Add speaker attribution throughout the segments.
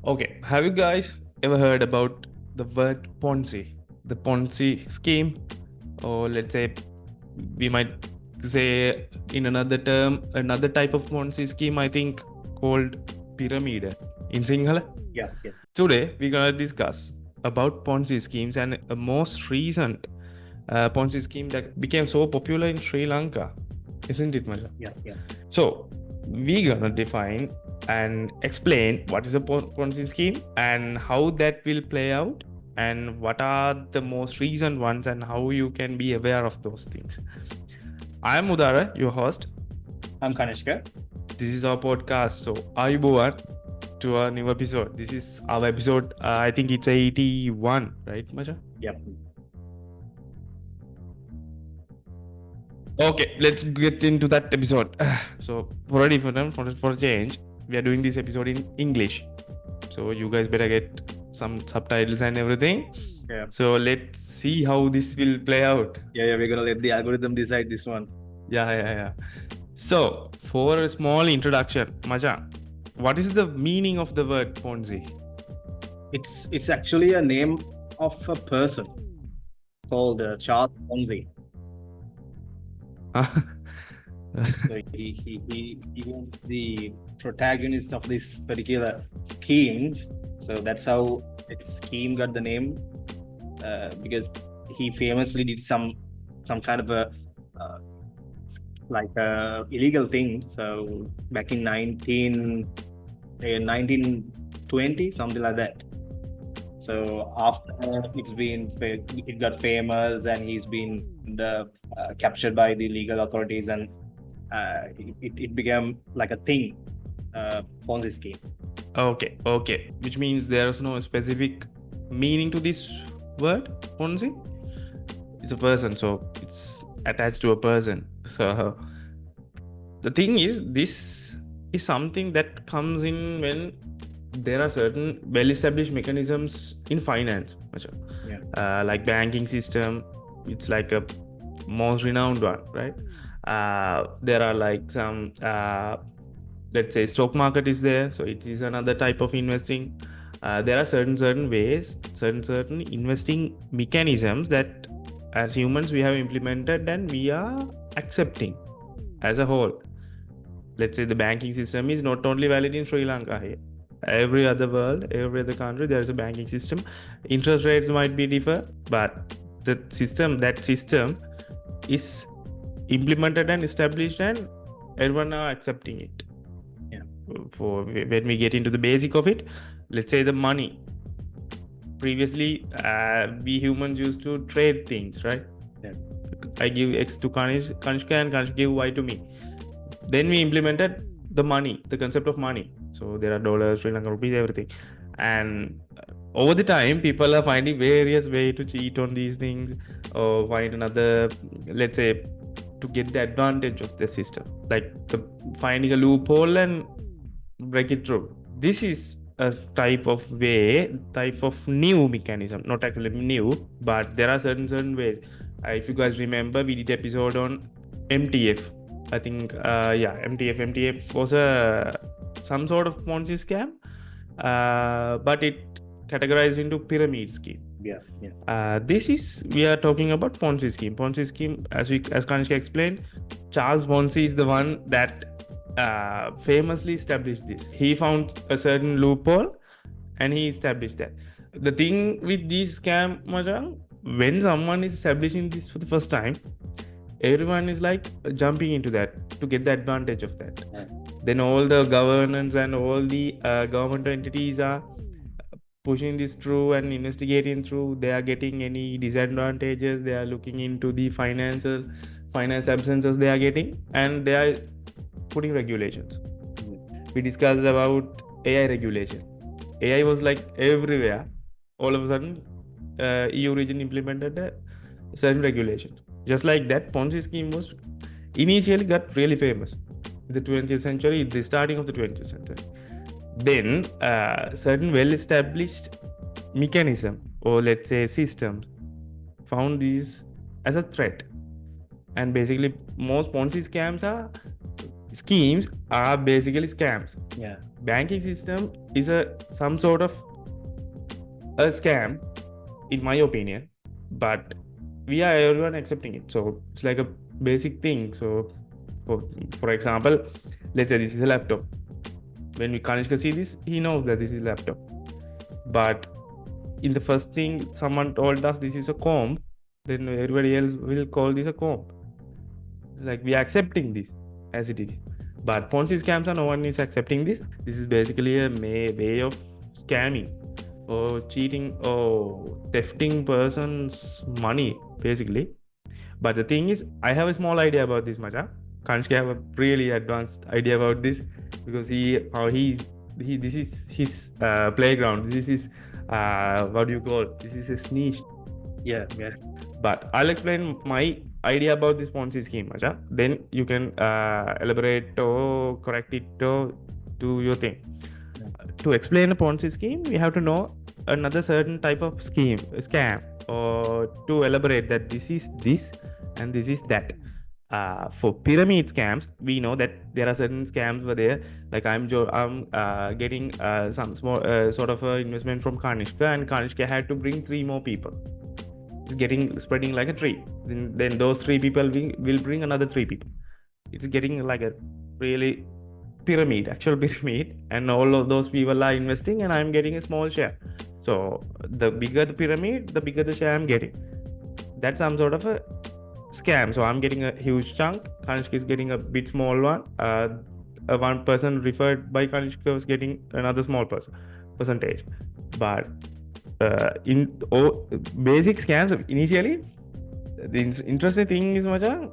Speaker 1: Okay, have you guys ever heard about the word Ponzi? The Ponzi scheme, or let's say we might say in another term, another type of Ponzi scheme, I think called pyramid in Sinhala.
Speaker 2: Yeah, yeah.
Speaker 1: Today we're gonna discuss about Ponzi schemes and a most recent Ponzi scheme that became so popular in Sri Lanka, isn't it, Maja?
Speaker 2: Yeah, yeah.
Speaker 1: So we're gonna define and explain what is a Ponzi scheme and how that will play out and what are the most recent ones and how you can be aware of those things. I am Udara, your host.
Speaker 2: I'm Kanishka.
Speaker 1: This is our podcast. So Ayubowan to our new episode. This is our episode. I think it's 81, right, Maja?
Speaker 2: Yeah.
Speaker 1: Okay, let's get into that episode. So for a change, we are doing this episode in English. So you guys better get some subtitles and everything.
Speaker 2: Yeah.
Speaker 1: So let's see how this will play out.
Speaker 2: Yeah, we're gonna let the algorithm decide this one.
Speaker 1: Yeah. So for a small introduction, Maja, what is the meaning of the word Ponzi?
Speaker 2: It's actually a name of a person called Charles Ponzi. So he was the protagonist of this particular scheme. So that's how its scheme got the name, because he famously did some kind of a illegal thing. So back in 1920, something like that. So after it got famous, and he's been captured by the legal authorities, and it became like a thing, Ponzi scheme.
Speaker 1: Okay. Which means there's no specific meaning to this word, Ponzi. It's a person, so it's attached to a person. So the thing is, this is something that comes in when there are certain well-established mechanisms in finance.
Speaker 2: Yeah.
Speaker 1: Like banking system, it's like a most renowned one, right? There are like some let's say stock market is there, so it is another type of investing. There are certain ways, certain investing mechanisms that as humans we have implemented and we are accepting as a whole. Let's say the banking system is not only valid in Sri Lanka here. Every other world, every other country, there is a banking system. Interest rates might be differ, but that system is implemented and established, and everyone are accepting it.
Speaker 2: Yeah.
Speaker 1: For when we get into the basic of it, let's say the money. Previously, we humans used to trade things, right?
Speaker 2: Yeah.
Speaker 1: I give X to Kanishka and Kanishka give Y to me. Then we implemented the money, the concept of money. So there are dollars, Sri Lankan rupees, everything. And over the time, people are finding various ways to cheat on these things or find another, let's say, to get the advantage of the system. Like finding a loophole and break it through. This is a type of new mechanism. Not actually new, but there are certain ways. If you guys remember, we did episode on MTF. I think MTF was some sort of Ponzi scam, but it categorized into pyramid scheme.
Speaker 2: Yeah.
Speaker 1: We are talking about Ponzi scheme. Ponzi scheme, as Kanishka explained, Charles Ponzi is the one that famously established this. He found a certain loophole and he established that. The thing with this scam, Majang, when someone is establishing this for the first time, everyone is like jumping into that to get the advantage of that.
Speaker 2: Yeah.
Speaker 1: Then all the governance and all the government entities are pushing this through and investigating through. They are getting any disadvantages, they are looking into the finance absences they are getting, and they are putting regulations. We discussed about AI regulation. AI was like everywhere. All of a sudden, EU region implemented certain regulations. Just like that, Ponzi scheme was initially got really famous in the 20th century, the starting of the 20th century. Then certain well-established mechanism, or let's say systems, found these as a threat. And basically, most Ponzi scams are schemes are basically scams.
Speaker 2: Yeah.
Speaker 1: Banking system is some sort of a scam, in my opinion, but we are everyone accepting it. So it's like a basic thing. So for example, let's say this is a laptop. When we Kanishka see this, he knows that this is a laptop. But in the first thing, someone told us this is a comb, then everybody else will call this a comb. It's like we are accepting this as it is. But Ponzi scams are no one is accepting this. This is basically a way of scamming or cheating or thefting person's money, basically. But the thing is, I have a small idea about this, Macha. Kanishka have a really advanced idea about this because this is his playground. This is his what do you call? This is his niche.
Speaker 2: Yeah.
Speaker 1: But I'll explain my idea about this Ponzi scheme, Macha. Then you can elaborate or correct it or do your thing. To explain a Ponzi scheme, we have to know another certain type of scam, or to elaborate that this is this and this is that. For pyramid scams, we know that there are certain scams were there. Like I'm getting some small sort of investment from Kanishka, and Kanishka had to bring 3 more people. It's spreading like a tree. Then those 3 people will bring another 3 people. It's getting like a really actual pyramid, and all of those people are investing, and I'm getting a small share. So the bigger the pyramid, the bigger the share I'm getting. That's some sort of a scam. So I'm getting a huge chunk. Kanishka is getting a bit small one. One person referred by Kanishka was getting another small percentage. But in basic scams, initially, the interesting thing is, Macha,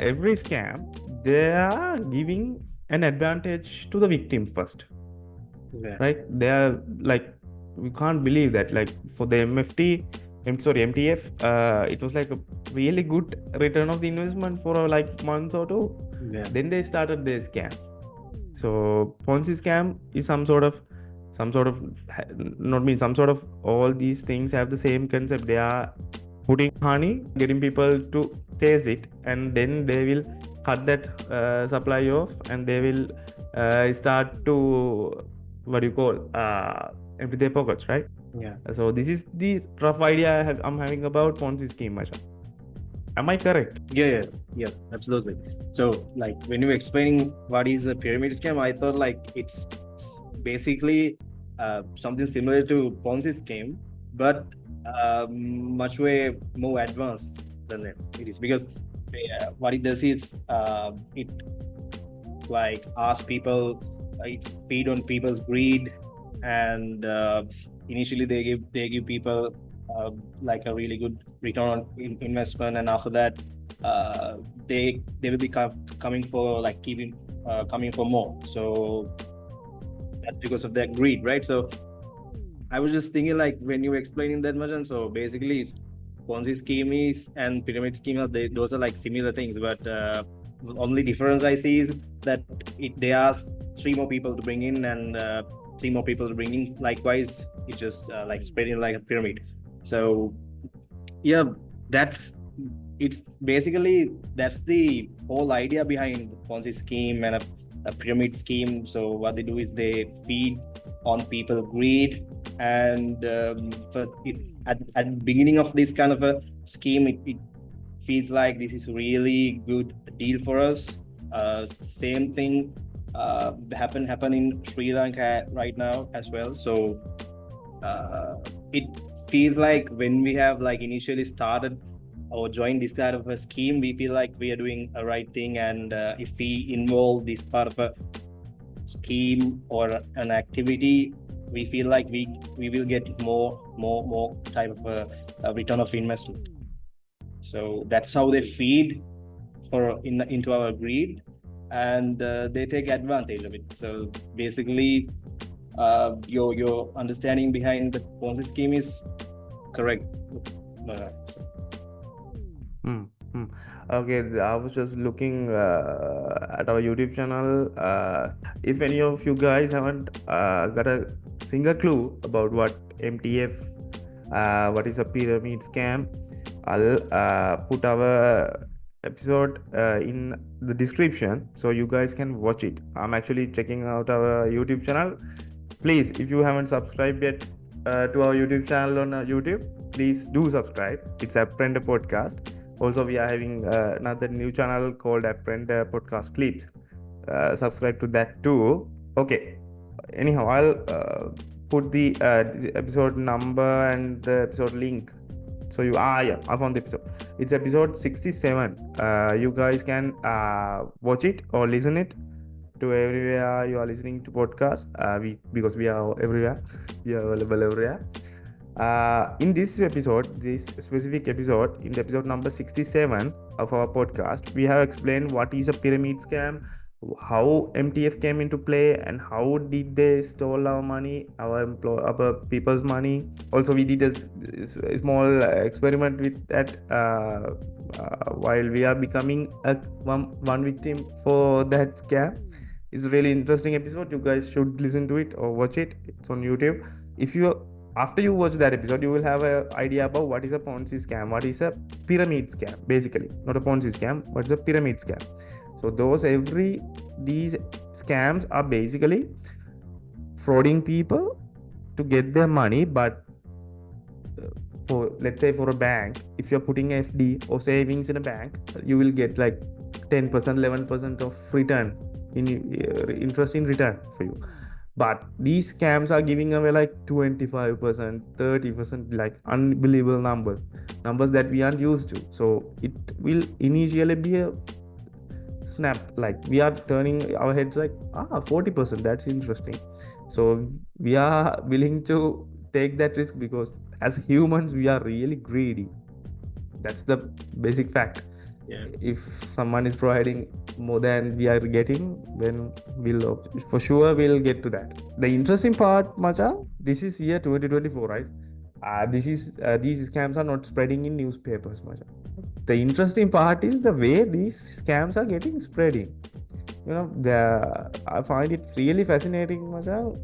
Speaker 1: every scam, they are giving an advantage to the victim first.
Speaker 2: Yeah.
Speaker 1: Right? They are like, we can't believe that. Like for the MTF, it was like a really good return of the investment for like months or 2.
Speaker 2: Yeah.
Speaker 1: Then they started their scam. So Ponzi scam is some sort of all these things have the same concept. They are putting honey, getting people to taste it, and then they will cut that supply off, and they will start to empty their pockets, right?
Speaker 2: Yeah.
Speaker 1: So this is the rough idea I'm having about Ponzi scheme, Masha. Am I correct?
Speaker 2: Yeah, absolutely. So, like, when you were explaining what is a pyramid scam, I thought like it's basically something similar to Ponzi scheme, but much way more advanced than it is, because what it does is it like asks people, it's feed on people's greed, and initially they give people like a really good return on investment, and after that they will be coming for like coming for more. So that's because of their greed, right? So I was just thinking, like, when you were explaining that much, and so basically Ponzi scheme is and pyramid scheme, those are like similar things, but only difference I see is that they ask 3 more people to bring in, and 3 more people to bring in. Likewise, it's just like spreading like a pyramid. So yeah, that's the whole idea behind the Ponzi scheme and a pyramid scheme. So what they do is they feed on people's greed, and at the beginning of this kind of a scheme, it feels like this is really good deal for us. Same thing happen in Sri Lanka right now as well. So it feels like when we have like initially started or joined this kind of a scheme, we feel like we are doing a right thing, and if we involve this part of a scheme or an activity, we feel like we will get more type of a return of investment. So that's how they feed into our greed, and they take advantage of it. So basically your understanding behind the Ponzi scheme is correct.
Speaker 1: Okay, I was just looking at our YouTube channel. If any of you guys haven't got a single clue about what MTF, what is a pyramid scam, I'll put our episode in the description, so you guys can watch it. I'm actually checking out our YouTube channel. Please, if you haven't subscribed yet to our YouTube channel on YouTube, please do subscribe. It's Aprender podcast. Also, we are having another new channel called Aprender podcast clips. Subscribe to that too. Okay, anyhow, I'll put the episode number and the episode link. So yeah, I found the episode. It's episode 67. You guys can watch it or listen it to everywhere you are listening to podcast. Because we are everywhere. We are available everywhere. In this episode, this specific episode, in the episode number 67 of our podcast, we have explained what is a pyramid scam, how MTF came into play, and how did they stole our money, our people's money. Also, we did a small experiment with that while we are becoming one victim for that scam. It's a really interesting episode. You guys should listen to it or watch it. It's on YouTube. If you After you watch that episode, you will have an idea about what is a Ponzi scam, what is a pyramid scam, basically. Not a Ponzi scam, but it's a pyramid scam. So these scams are basically frauding people to get their money. But for, let's say, for a bank, if you're putting FD or savings in a bank, you will get like 10%, 11% of return in interest in return for you. But these scams are giving away like 25%, 30%, like unbelievable numbers that we aren't used to. So it will initially be a snap, like we are turning our heads like 40%, that's interesting. So we are willing to take that risk because as humans we are really greedy. That's the basic fact. If someone is providing more than we are getting, then we'll for sure get to that. The interesting part, Macha, this is year 2024, right? These scams are not spreading in newspapers, Macha. The interesting part is the way these scams are getting spreading. I find it really fascinating, Macha.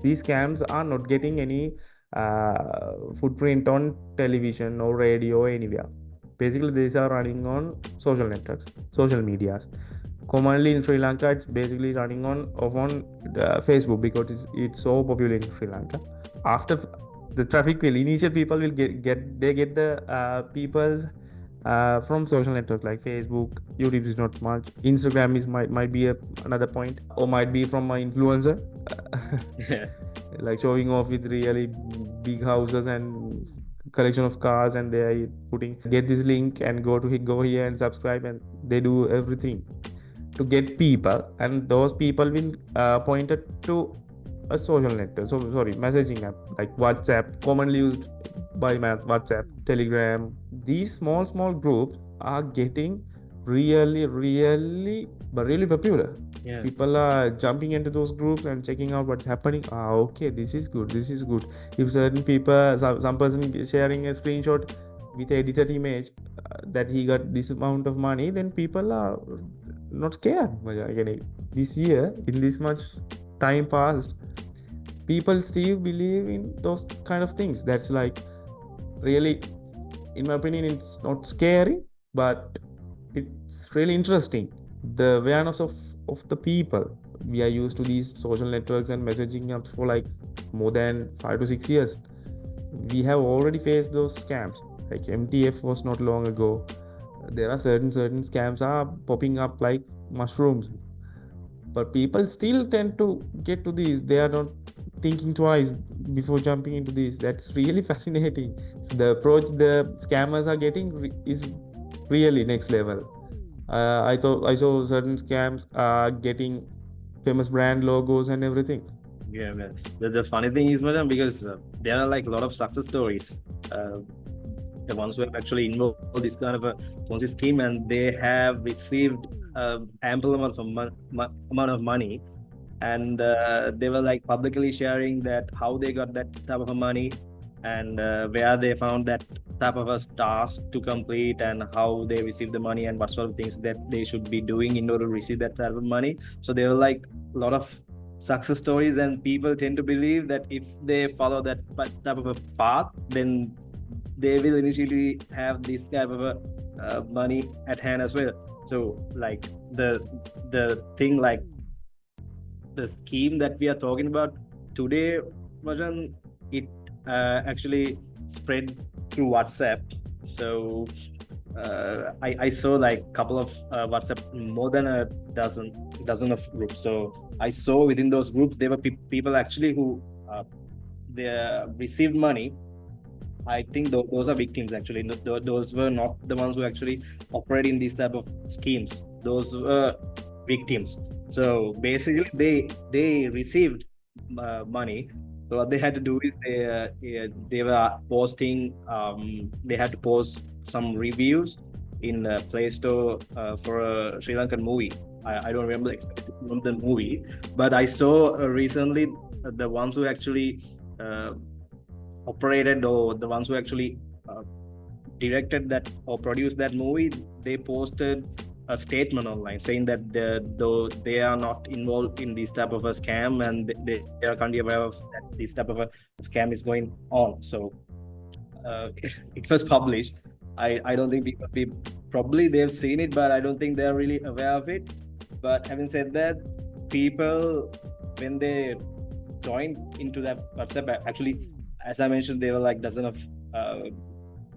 Speaker 1: These scams are not getting any footprint on television or radio or anywhere. Basically, these are running on social networks, social medias. Commonly in Sri Lanka, it's basically running on Facebook because it's so popular in Sri Lanka. After the traffic will initial people will get the people's from social network like Facebook. YouTube is not much. Instagram is might be another point, or might be from an influencer. Like showing off with really big houses and collection of cars, and they are putting get this link and go here and subscribe, and they do everything to get people, and those people will point it to a social network, messaging app like WhatsApp, commonly used by WhatsApp, Telegram. These small groups are getting really popular. People are jumping into those groups and checking out what's happening. Okay, this is good. If certain people, some person sharing a screenshot with edited image that he got this amount of money, then people are not scared. This year, in this much time passed, people still believe in those kind of things. That's like really, in my opinion, it's not scary, but it's really interesting. The awareness of the people. We are used to these social networks and messaging apps for like more than 5 to 6 years. We have already faced those scams. Like MTF was not long ago. There are certain scams are popping up like mushrooms. But people still tend to get to these. They are not thinking twice before jumping into this. That's really fascinating. So the approach the scammers are getting is really next level. I saw certain scams are getting famous brand logos and everything.
Speaker 2: Yeah, man. The funny thing is, madam, because there are like a lot of success stories. The ones who have actually involved this kind of a Ponzi scheme, and they have received ample amount of money, and they were like publicly sharing that how they got that type of money, and where they found that type of a task to complete, and how they received the money, and what sort of things that they should be doing in order to receive that type of money. So there were like a lot of success stories, and people tend to believe that if they follow that type of a path, then they will initially have this type of a money at hand as well. So like the thing, like the scheme that we are talking about today, version, it actually spread through WhatsApp. So I saw like couple of WhatsApp, more than a dozen of groups. So I saw within those groups there were people actually who they received money. I think those are victims actually. Those were not the ones who actually operate in these type of schemes. Those were victims. So basically, they received money. So what they had to do is they were posting. They had to post some reviews in Play Store for a Sri Lankan movie. I don't remember exactly the movie, but I saw recently the ones who actually operated, or the ones who actually directed that or produced that movie, they posted a statement online saying that though they are not involved in this type of a scam, and they are currently aware of that this type of a scam is going on. So it was published. I don't think people probably they've seen it, but I don't think they're really aware of it. But having said that, people, when they joined into that WhatsApp, actually, as I mentioned, there were like dozen of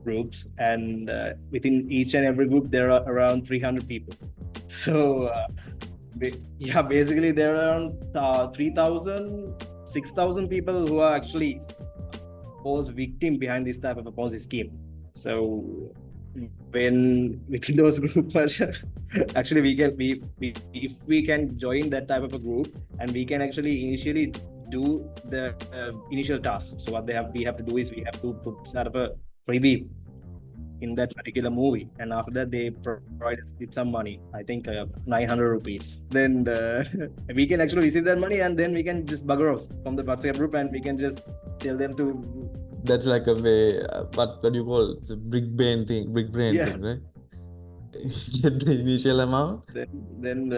Speaker 2: groups, and within each and every group there are around 300 people. So yeah, basically there are around 3,000 6,000 people who are actually false victim behind this type of a Ponzi scheme. So when within those group actually we if we can join that type of a group, and we can actually initially do the initial task. So what we have to do is we have to put sort of a freebie in that particular movie, and after that they provide us with some money, I think 900 rupees. Then we can actually receive that money, and then we can just bugger off from the WhatsApp group, and we can just tell them to.
Speaker 1: That's like a way, what do you call it? It's a big brain thing,
Speaker 2: Yeah.
Speaker 1: thing, right? Get the initial amount.
Speaker 2: Then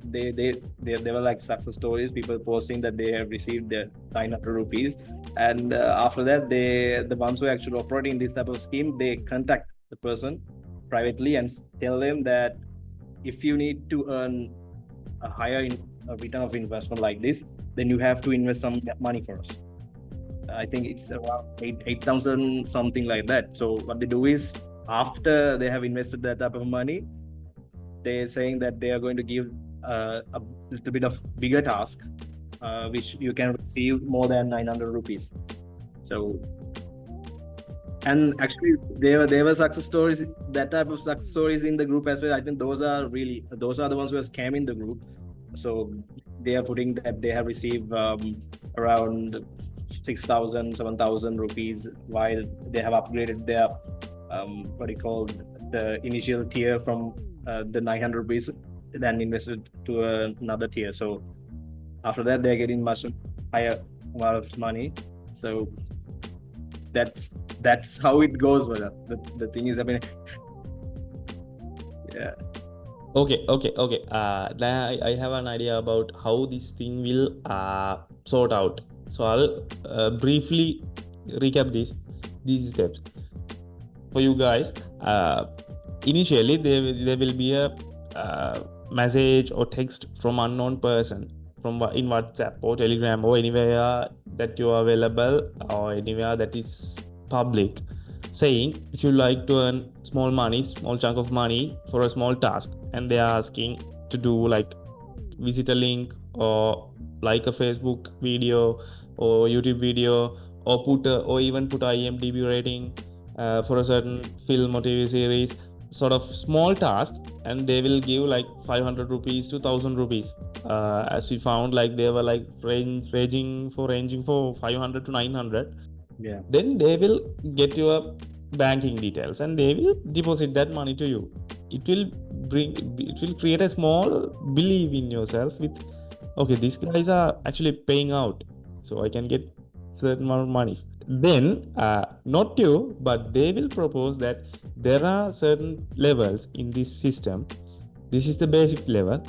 Speaker 2: they were like success stories, people posting that they have received their 900 rupees, and after that the ones who actually operating this type of scheme, they contact the person privately and tell them that if you need to earn a higher return of investment like this, then you have to invest some money for us. I think it's around 8,000 something like that. So what they do is, after they have invested that type of money, they're saying that they are going to give a little bit of bigger task, which you can receive more than 900 rupees. So, and actually there were success stories, that type of success stories in the group as well. I think those are the ones who are scamming the group. So they are putting that they have received around 6,000 7,000 rupees, while they have upgraded their what do you call, the initial tier from the 900 rupees, then invested to another tier. So after that they're getting much higher amount of money. So that's how it goes. The thing is, I mean, yeah.
Speaker 1: Okay. Now I have an idea about how this thing will sort out. So I'll briefly recap these steps for you guys. Initially, there will be a message or text from unknown person in WhatsApp or Telegram or anywhere that you are available, or anywhere that is public, saying if you like to earn small chunk of money for a small task, and they are asking to do like visit a link, or like a Facebook video or YouTube video, or even put IMDb rating for a certain film or TV series, sort of small task, and they will give like 500 rupees to 1,000 rupees. As we found, like they were like ranging for 500 to 900.
Speaker 2: Yeah.
Speaker 1: Then they will get your banking details, and they will deposit that money to you. It will create a small belief in yourself with, okay, these guys are actually paying out, so I can get certain amount of money. Then not you, but they will propose that there are certain levels in this system. This is the basic level.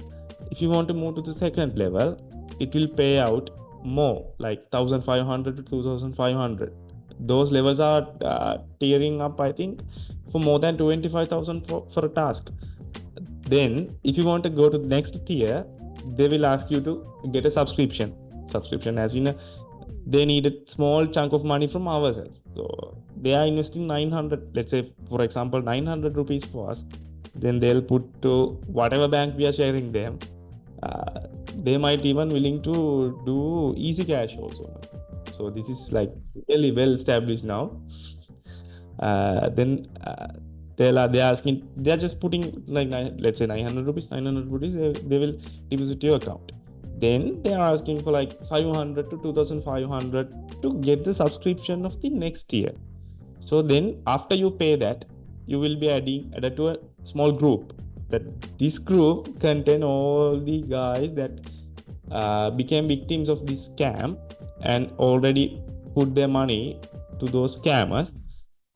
Speaker 1: If you want to move to the second level, it will pay out more, like 1,500 to 2,500. those levels are tearing up, I think, for more than 25,000 for a task. Then if you want to go to the next tier, they will ask you to get a subscription as in they need a small chunk of money from ourselves. So they are investing 900, let's say for example 900 rupees for us, then they'll put to whatever bank we are sharing them. They might even willing to do easy cash also. So this is like really well established now. Then they're asking, they're just putting like let's say 900 rupees they will deposit to your account. Then they are asking for like 500 to 2500 to get the subscription of the next year. So then after you pay that, you will be added to a small group. That this group contain all the guys that became victims of this scam and already put their money to those scammers.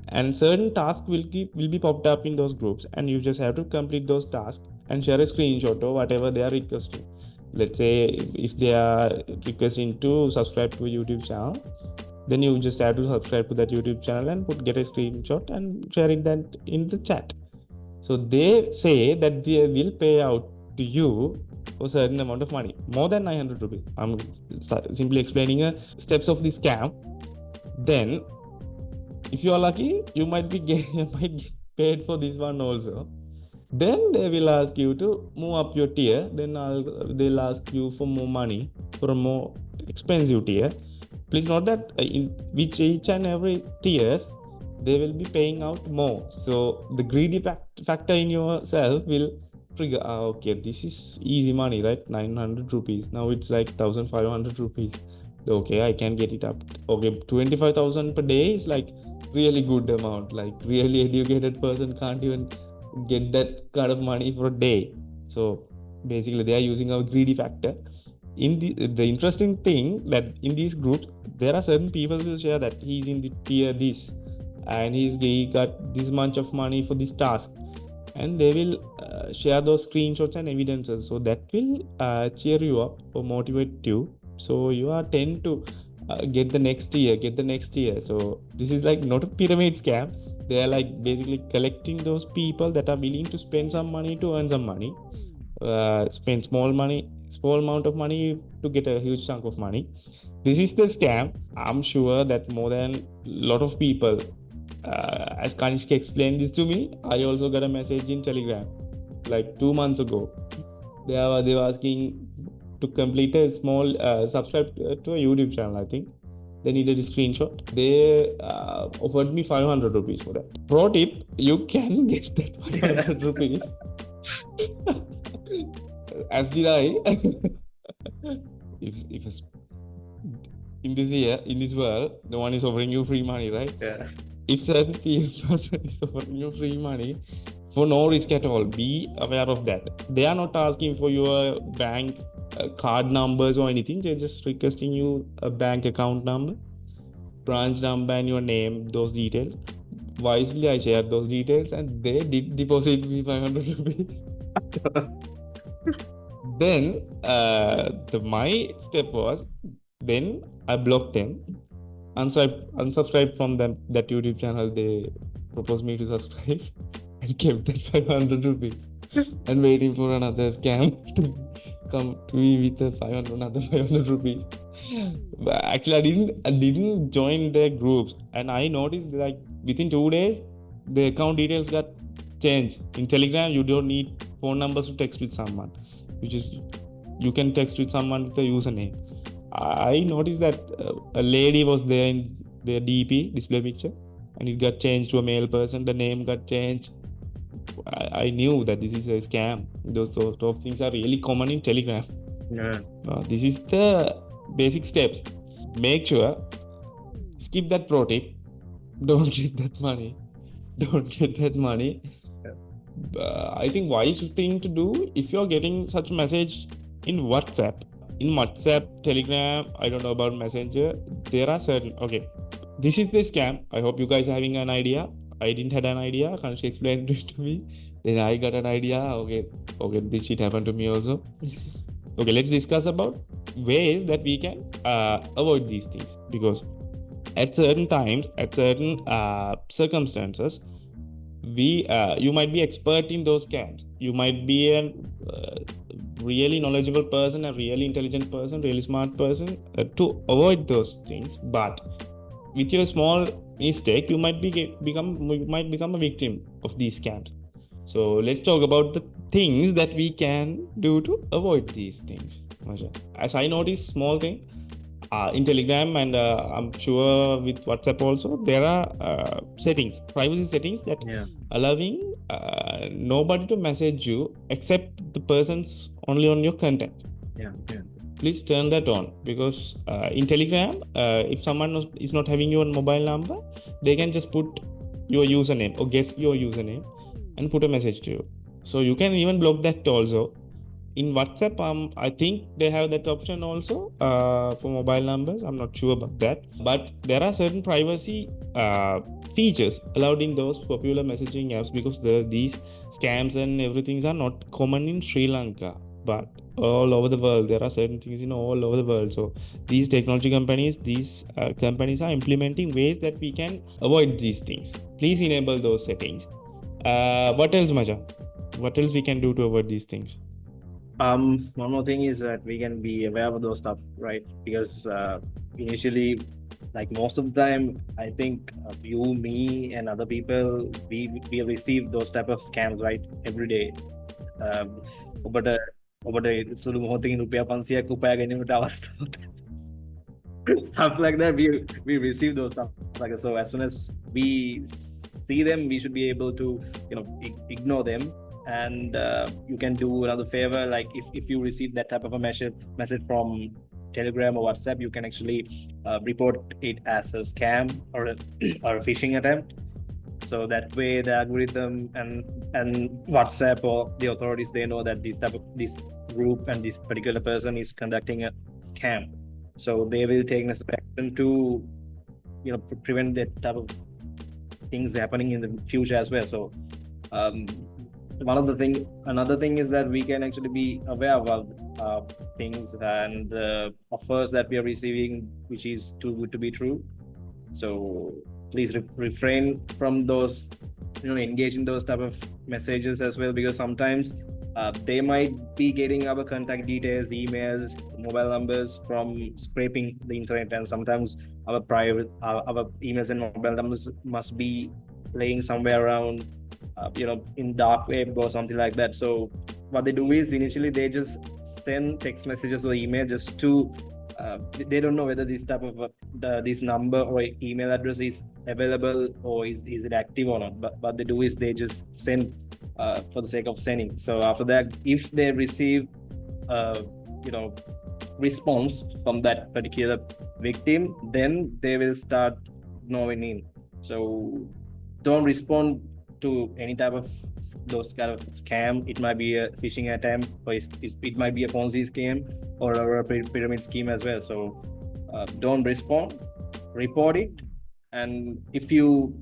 Speaker 1: And certain tasks will be popped up in those groups, and you just have to complete those tasks and share a screenshot or whatever they are requesting. Let's say if they are requesting to subscribe to a YouTube channel, then you just have to subscribe to that YouTube channel and get a screenshot and share it that in the chat. So they say that they will pay out to you for a certain amount of money, more than 900 rupees. I'm simply explaining steps of the scam. Then if you are lucky, you might get paid for this one also. Then they will ask you to move up your tier. Then they'll ask you for more money for a more expensive tier. Please note that in which each and every tiers, they will be paying out more. So the greedy factor in yourself will trigger, okay, this is easy money, right? 900 rupees. Now it's like 1500 rupees. Okay, I can get it up. Okay, 25,000 per day is like really good amount. Like really educated person can't even get that kind of money for a day. So basically they are using our greedy factor. In the interesting thing that in these groups, there are certain people who share that he's in the tier this and he got this much of money for this task, and they will share those screenshots and evidences. So that will cheer you up or motivate you. So you are tend to get the next year. So this is like not a pyramid scam. They are like basically collecting those people that are willing to spend some money to earn some money, spend small amount of money to get a huge chunk of money. This is the scam. I'm sure that more than a lot of people, as Kanishka explained this to me, I also got a message in Telegram like 2 months ago. They were asking to complete a small subscribe to a YouTube channel. I think they needed a screenshot. They offered me 500 rupees for that. Pro tip, you can get that 500 rupees. As did I. if in this world, the one is offering you free money, right?
Speaker 2: Yeah.
Speaker 1: If certain person is offering you free money for no risk at all, be aware of that. They are not asking for your bank card numbers or anything. They're just requesting you a bank account number, branch number, and your name, those details. Wisely, I shared those details, and they did deposit me 500 rupees. Then my step was, then I blocked them, unsubscribed from them, that YouTube channel they proposed me to subscribe, and kept that 500 rupees and waiting for another scam to come to me with another 500 rupees. But actually, I didn't join their groups, and I noticed like within 2 days the account details got changed. In Telegram, you don't need phone numbers to text with someone, which is you can text with someone with a username. I noticed that a lady was there in their DP display picture, and it got changed to a male person. The name got changed. I knew that this is a scam. Those sort of things are really common in Telegram.
Speaker 2: Yeah.
Speaker 1: This is the basic steps. Make sure, skip that pro tip. Don't get that money. I think wise thing to do, if you're getting such message in WhatsApp, Telegram, I don't know about Messenger, there are certain, okay, this is the scam. I hope you guys are having an idea. I didn't have an idea. Kanishka explained it to me. Then I got an idea. Okay, this shit happened to me also. Okay, let's discuss about ways that we can avoid these things, because at certain times, at certain circumstances, you might be expert in those scams. You might be a really knowledgeable person, a really intelligent person, really smart person, to avoid those things. But with your small mistake, you might become a victim of these scams. So let's talk about the things that we can do to avoid these things. As I noticed, small thing in Telegram, and I'm sure with WhatsApp also, there are settings, privacy settings, that allowing nobody to message you except the persons only on your contact. Please turn that on, because in Telegram, if someone is not having your mobile number, they can just put your username or guess your username and put a message to you. So you can even block that also. In WhatsApp, I think they have that option also for mobile numbers. I'm not sure about that. But there are certain privacy features allowed in those popular messaging apps, because these scams and everything are not common in Sri Lanka, but all over the world. There are certain things in all over the world. So these technology companies, these companies are implementing ways that we can avoid these things. Please enable those settings. What else, Maja? What else we can do to avoid these things?
Speaker 2: One more thing is that we can be aware of those stuff, right? Because initially, like most of the time, I think you, me, and other people, we receive those type of scams, right, every day. ඔබට සුළු මොහොතකින් රුපියල් 500ක් උපයා ගැනීමට අවස්ථාවක්. Stuff like that, we receive those stuff like that. So as soon as we see them, we should be able to ignore them. And you can do another favor, like if you receive that type of a message from Telegram or WhatsApp, you can actually report it as a scam or a phishing attempt. So that way the algorithm and WhatsApp or the authorities, they know that this group and this particular person is conducting a scam. So they will take necessary action to prevent that type of things happening in the future as well. So another thing is that we can actually be aware of things and the offers that we are receiving, which is too good to be true. So please refrain from those, engage in those type of messages as well, because sometimes they might be getting our contact details, emails, mobile numbers from scraping the internet, and sometimes our our emails and mobile numbers must be laying somewhere around in dark web or something like that. So what they do is, initially they just send text messages or email just to they don't know whether this type of this number or email address is available or is it active or not. But what they do is they just send for the sake of sending. So after that, if they receive response from that particular victim, then they will start knowing in. So don't respond to any type of those kind of scam. It might be a phishing attempt, or it might be a Ponzi scheme or a pyramid scheme as well. So don't respond, report it. And if you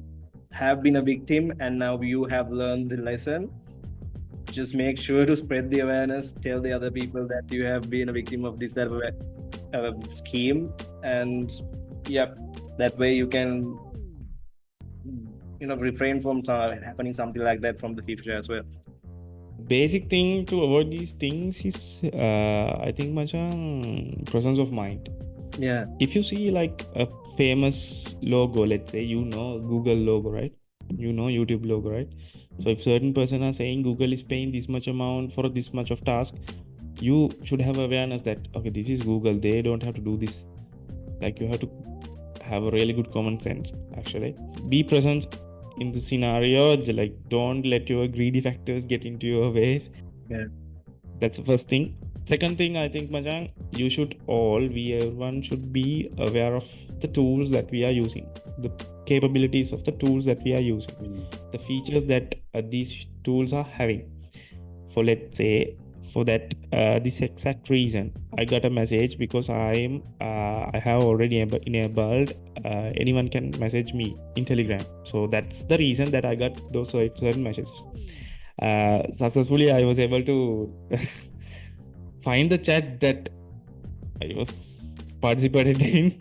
Speaker 2: have been a victim and now you have learned the lesson, just make sure to spread the awareness, tell the other people that you have been a victim of this type of scheme, and that way you can refrain from happening something like that from the future as well.
Speaker 1: Basic thing to avoid these things is I think Machan, presence of mind. If you see like a famous logo, let's say Google logo, right? YouTube logo, right? So if certain person are saying Google is paying this much amount for this much of task, you should have awareness that okay, this is Google, they don't have to do this. Like you have to have a really good common sense. Actually, be present in the scenario, like don't let your greedy factors get into your ways. That's the first thing. Second thing, I think Majang, everyone should be aware of the tools that we are using, the capabilities of the tools that we are using, the features that these tools are having. For let's say, for that this exact reason, I got a message because I have already enabled anyone can message me in Telegram. So that's the reason that I got those certain messages. Successfully I was able to find the chat that I was participated in.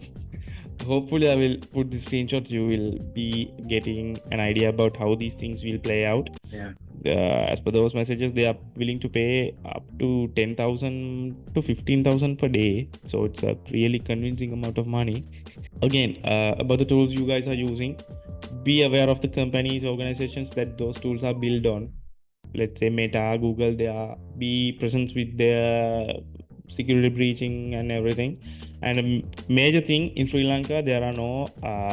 Speaker 1: Hopefully I will put the screenshots. You will be getting an idea about how these things will play out.
Speaker 2: Yeah.
Speaker 1: As per those messages, they are willing to pay up to 10,000 to 15,000 per day. So it's a really convincing amount of money. Again, about the tools you guys are using, be aware of the companies, organizations that those tools are built on. Let's say Meta, Google, they are be present with their security breaching and everything. And a major thing in Sri Lanka, there are no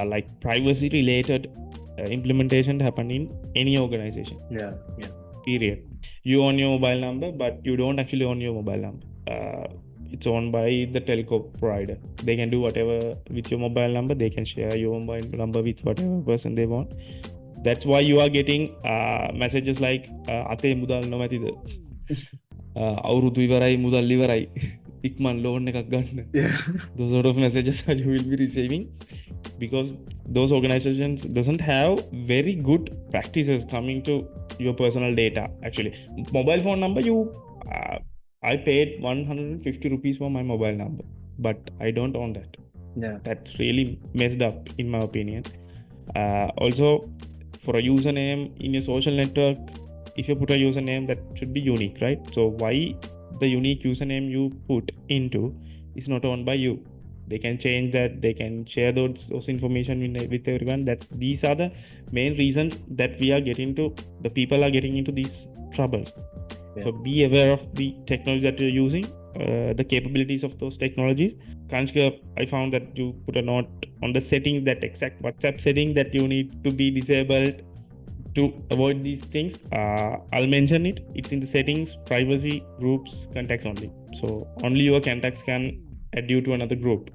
Speaker 1: like privacy related implementation happen in any organization.
Speaker 2: Yeah.
Speaker 1: Period. You own your mobile number, but you don't actually own your mobile number. It's owned by the telco provider. They can do whatever with your mobile number. They can share your mobile number with whatever person they want. That's why you are getting messages like අතේ මුදල් නොමැතිද අවුරුදු ඉවරයි මුදල් ඉවරයි ඉක්මන් loan එකක් ගන්න.
Speaker 2: Yeah.
Speaker 1: Those sort of messages you will be receiving because those organizations doesn't have very good practices coming to your personal data. Actually, mobile phone number, I paid 150 rupees for my mobile number, but I don't own that.
Speaker 2: Yeah.
Speaker 1: That's really messed up in my opinion. Also, for a username in your social network, if you put a username, that should be unique, right? So why the unique username you put into is not owned by you? They can change that. They can share those information with everyone. These are the main reasons that we are getting to, the people are getting into these troubles.
Speaker 2: Yeah.
Speaker 1: So be aware of the technology that you're using, the capabilities of those technologies. Kanchka, I found that you put a note on the settings, that exact WhatsApp setting that you need to be disabled to avoid these things. I'll mention it. It's in the settings, privacy, groups, contacts only. So only your contacts can add you to another group,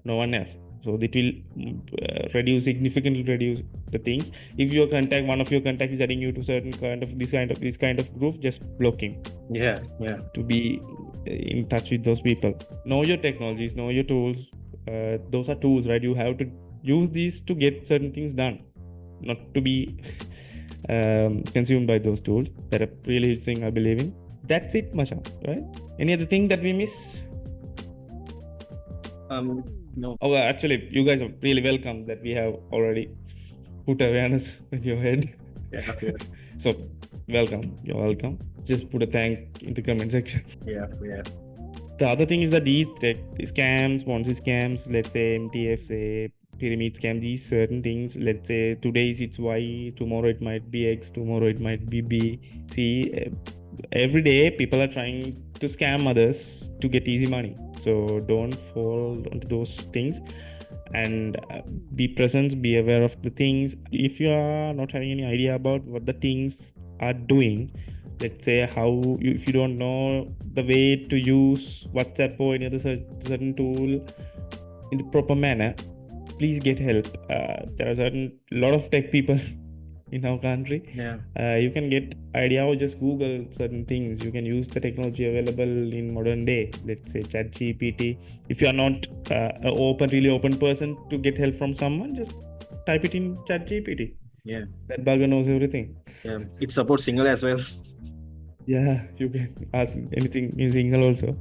Speaker 1: no one else. So it will significantly reduce the things. If your contact, one of your contacts is adding you to certain this kind of group, just block him.
Speaker 2: Yeah.
Speaker 1: To be in touch with those people. Know your technologies, know your tools. Those are tools, right? You have to use these to get certain things done, not to be consumed by those tools. That's a really huge thing I believe in. That's it, Masha, right? Any other thing that we miss?
Speaker 2: No.
Speaker 1: Oh, actually, you guys are really welcome that we have already put awareness in your head.
Speaker 2: Yeah.
Speaker 1: So welcome, you're welcome. Just put a thank in the comment section.
Speaker 2: Yeah.
Speaker 1: The other thing is that these scams, Ponzi scams, let's say MTF, say pyramid scam, these certain things, let's say today it's Y, tomorrow it might be X, tomorrow it might be B, C. Every day people are trying to scam others to get easy money. So don't fall into those things, and be present, be aware of the things. If you are not having any idea about what the things are doing, let's say if you don't know the way to use WhatsApp or any other certain tool in the proper manner, please get help. There are lot of tech people in our country.
Speaker 2: Yeah.
Speaker 1: You can get idea or just Google certain things. You can use the technology available in modern day. Let's say ChatGPT. If you are not really open person to get help from someone, just type it in ChatGPT.
Speaker 2: Yeah.
Speaker 1: That bugger knows everything.
Speaker 2: Yeah. It supports single as well.
Speaker 1: Yeah, you can ask anything in single also.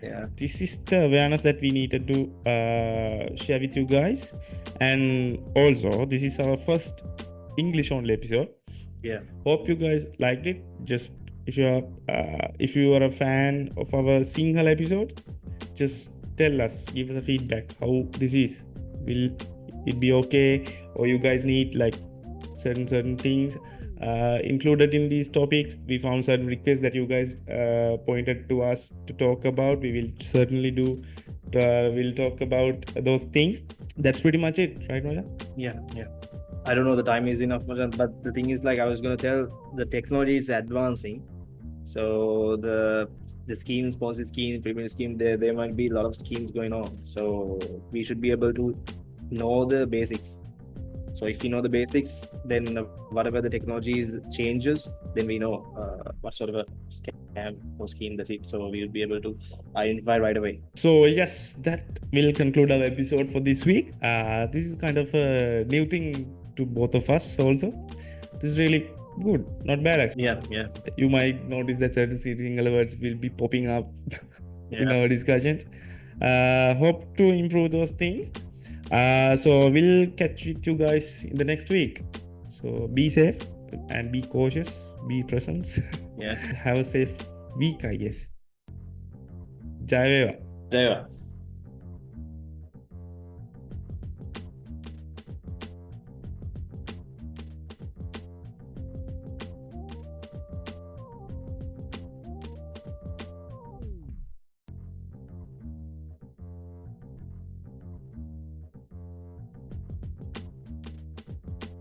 Speaker 2: Yeah.
Speaker 1: This is the awareness that we needed to share with you guys. And also, this is our first English only episode.
Speaker 2: Yeah.
Speaker 1: Hope you guys liked it. Just if you are a fan of our single episode, just tell us, give us a feedback how this is. Will it be okay, or you guys need like certain things included in these topics? We found certain requests that you guys pointed to us to talk about. We will certainly we'll talk about those things. That's pretty much it, right, Moja?
Speaker 2: Yeah. I don't know the time is enough, but the thing is, like I was gonna tell, the technology is advancing. So the schemes, Ponzi scheme, pyramid scheme, there might be a lot of schemes going on. So we should be able to know the basics. So if you know the basics, then whatever the technology changes, then we know what sort of a scam or scheme does it. So we will be able to identify right away.
Speaker 1: So yes, that will conclude our episode for this week. This is kind of a new thing to both of us also. This is really good, not bad actually.
Speaker 2: Yeah.
Speaker 1: You might notice that certain single words will be popping up in our discussions. Hope to improve those things. So we'll catch with you guys in the next week. So be safe and be cautious, be present.
Speaker 2: Yeah.
Speaker 1: Have a safe week, I guess. Jai Veva.
Speaker 2: There you are.